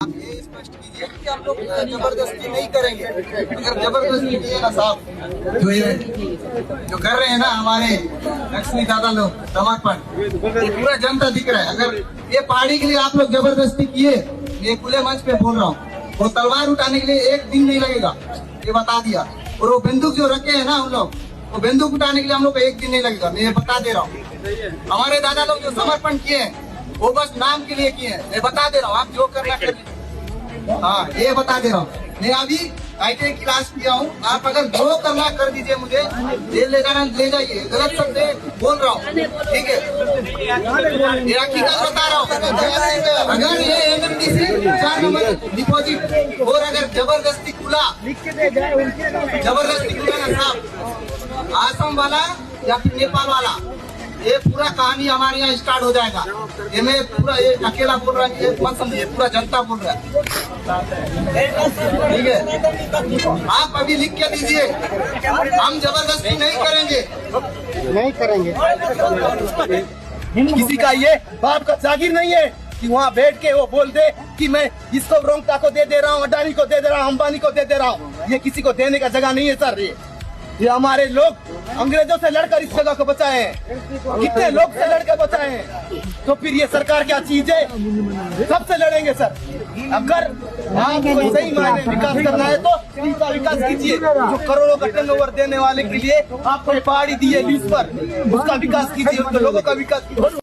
ये स्पष्ट कीजिए कि हम लोग जबरदस्ती नहीं करेंगे। अगर जबरदस्ती किए ना साहब, जो ये जो कर रहे हैं ना हमारे लक्ष्मी दादा लोग समर्पण, ये पूरा जनता दिख रहा है। अगर ये पहाड़ी के लिए आप लोग जबरदस्ती किए, ये खुले मंच पे बोल रहा हूँ, वो तलवार उठाने के लिए एक दिन नहीं लगेगा, ये बता दिया। और वो बंदूक जो रखे है ना हम लोग, वो बंदूक उठाने के लिए हम लोग को एक दिन नहीं लगेगा, मैं ये बता दे रहा हूँ। हमारे दादा लोग जो समर्पण किए हैं वो बस नाम के लिए किए हैं, मैं बता दे रहा हूँ। आप जो करना कर, हाँ ये बता दे रहा हूँ। मैं अभी ITI क्लास किया हूँ, आप अगर जो करना कर दीजिए, मुझे जेल ले जाना ले जाइए, गलत शब्द बोल रहा हूँ, ठीक है। मेरा हकीकत बता रहा हूँ। अगर ये MMD से 4 नंबर डिपॉजिट और अगर जबरदस्ती खुला ना साहब, आसाम वाला या फिर नेपाल वाला, ये पूरा कहानी हमारे यहाँ स्टार्ट हो जाएगा। ये मैं पूरा ये अकेला बोल रहा हूँ, ये मत समझिए, पूरा जनता बोल रहा है, ठीक है। आप अभी लिख के दीजिए, हम जबरदस्ती नहीं करेंगे। किसी का ये बाप का जागीर नहीं है कि वहाँ बैठ के वो बोल दे कि मैं इसको रोंगटा को दे रहा हूँ, अडानी को दे रहा हूँ, अंबानी को दे रहा हूँ। ये किसी को देने का जगह नहीं है सर। ये हमारे लोग अंग्रेजों से लड़कर इस जगह को बचाए हैं, कितने लोग से लड़कर बचाए हैं। तो फिर ये सरकार क्या चीज है? सबसे लड़ेंगे सर। अगर आपको सही मायने विकास करना है तो इनका विकास कीजिए। जो करोड़ों का टर्नओवर देने वाले के लिए आपको पहाड़ी दी है लीज पर, उसका विकास कीजिए, उनके लोगों का विकास कीजिए।